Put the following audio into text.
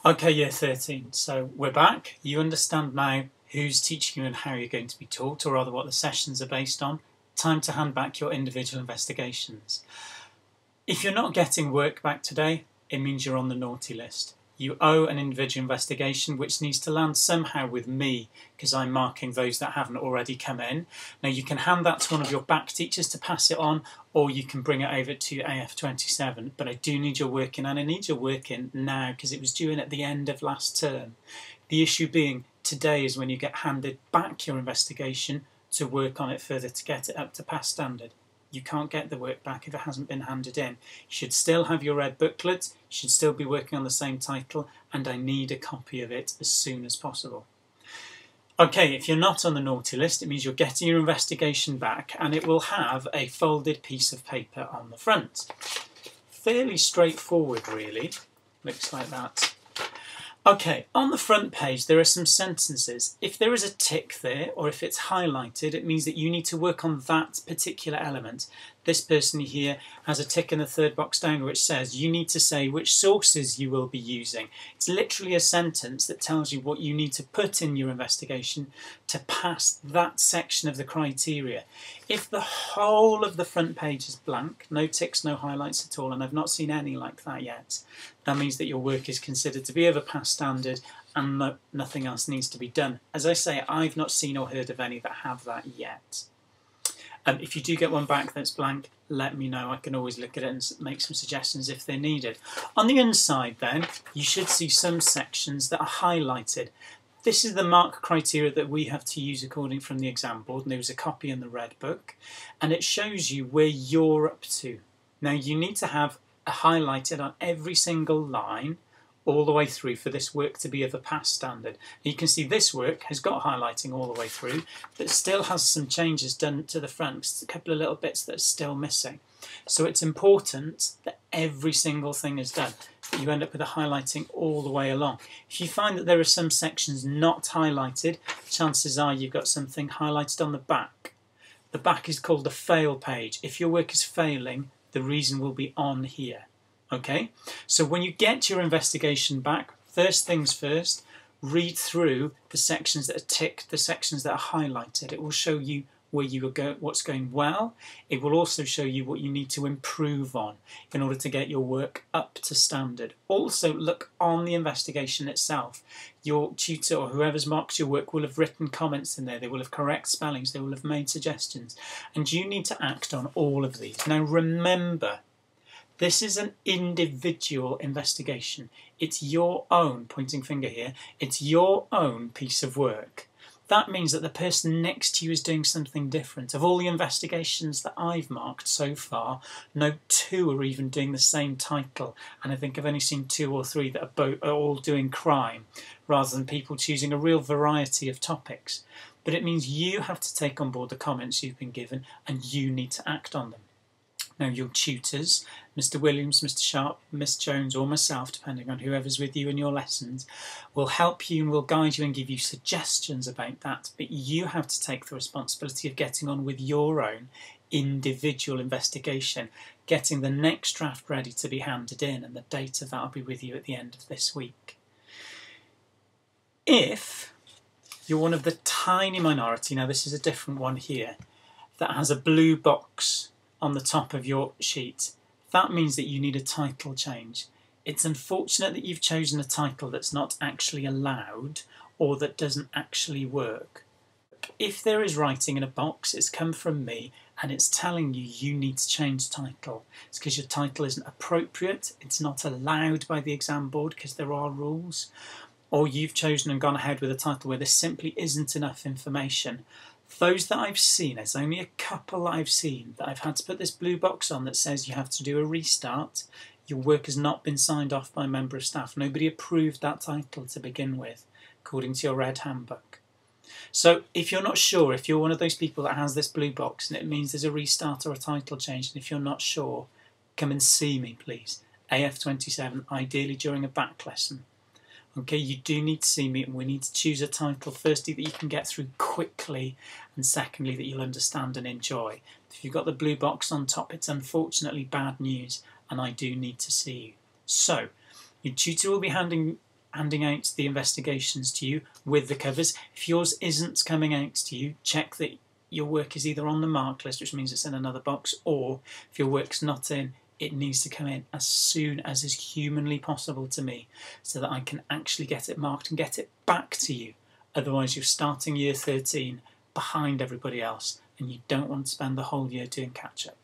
Okay, year 13. So we're back. You understand now who's teaching you and how you're going to be taught, or rather what the sessions are based on. Time to hand back your individual investigations. If you're not getting work back today, it means you're on the naughty list. You owe an individual investigation which needs to land somehow with me because I'm marking those that haven't already come in. Now you can hand that to one of your back teachers to pass it on, or you can bring it over to AF27, but I do need your work in, and I need your work in now because it was due in at the end of last term. The issue being today is when you get handed back your investigation to work on it further to get it up to pass standard. You can't get the work back if it hasn't been handed in. You should still have your red booklet, you should still be working on the same title, and I need a copy of it as soon as possible. Okay, if you're not on the naughty list, it means you're getting your investigation back, and it will have a folded piece of paper on the front. Fairly straightforward, really. Looks like that. Okay, on the front page there are some sentences. If there is a tick there, or if it's highlighted, it means that you need to work on that particular element. This person here has a tick in the third box down which says you need to say which sources you will be using. It's literally a sentence that tells you what you need to put in your investigation to pass that section of the criteria. If the whole of the front page is blank, no ticks, no highlights at all, and I've not seen any like that yet, that means that your work is considered to be over pass standard and nothing else needs to be done. As I say, I've not seen or heard of any that have that yet. If you do get one back that's blank, let me know. I can always look at it and make some suggestions if they're needed. On the inside then, you should see some sections that are highlighted. This is the mark criteria that we have to use according from the exam board, and there was a copy in the red book, and it shows you where you're up to. Now you need to have a highlighted on every single line all the way through for this work to be of a pass standard. You can see this work has got highlighting all the way through, but still has some changes done to the front. There's a couple of little bits that are still missing. So it's important that every single thing is done. You end up with a highlighting all the way along. If you find that there are some sections not highlighted, chances are you've got something highlighted on the back. The back is called the fail page. If your work is failing, the reason will be on here. Okay, so when you get your investigation back, first things first, read through the sections that are ticked, the sections that are highlighted. It will show you where you are what's going well. It will also show you what you need to improve on in order to get your work up to standard. Also look on the investigation itself. Your tutor or whoever's marked your work will have written comments in there. They will have correct spellings. They will have made suggestions. And you need to act on all of these. Now remember, this is an individual investigation. It's your own, pointing finger here, it's your own piece of work. That means that the person next to you is doing something different. Of all the investigations that I've marked so far, no two are even doing the same title. And I think I've only seen 2 or 3 that are all doing crime, rather than people choosing a real variety of topics. But it means you have to take on board the comments you've been given and you need to act on them. Now your tutors, Mr Williams, Mr Sharp, Miss Jones or myself, depending on whoever's with you in your lessons, will help you and will guide you and give you suggestions about that, but you have to take the responsibility of getting on with your own individual investigation, getting the next draft ready to be handed in, and the date of that will be with you at the end of this week. If you're one of the tiny minority, now this is a different one here, that has a blue box on the top of your sheet, that means that you need a title change. It's unfortunate that you've chosen a title that's not actually allowed or that doesn't actually work. If there is writing in a box, it's come from me and it's telling you you need to change title. It's because your title isn't appropriate, it's not allowed by the exam board because there are rules, or you've chosen and gone ahead with a title where there simply isn't enough information. Those that I've seen, there's only a couple that I've seen that I've had to put this blue box on that says you have to do a restart. Your work has not been signed off by a member of staff. Nobody approved that title to begin with, according to your red handbook. So if you're not sure, if you're one of those people that has this blue box and it means there's a restart or a title change, and if you're not sure, come and see me, please. AF27, ideally during a back lesson. Okay, you do need to see me and we need to choose a title, firstly, that you can get through quickly, and secondly, that you'll understand and enjoy. If you've got the blue box on top, it's unfortunately bad news and I do need to see you. So, your tutor will be handing handing out the investigations to you with the covers. If yours isn't coming out to you, check that your work is either on the mark list, which means it's in another box, or if your work's not in, it needs to come in as soon as is humanly possible to me so that I can actually get it marked and get it back to you. Otherwise you're starting year 13 behind everybody else and you don't want to spend the whole year doing catch-up.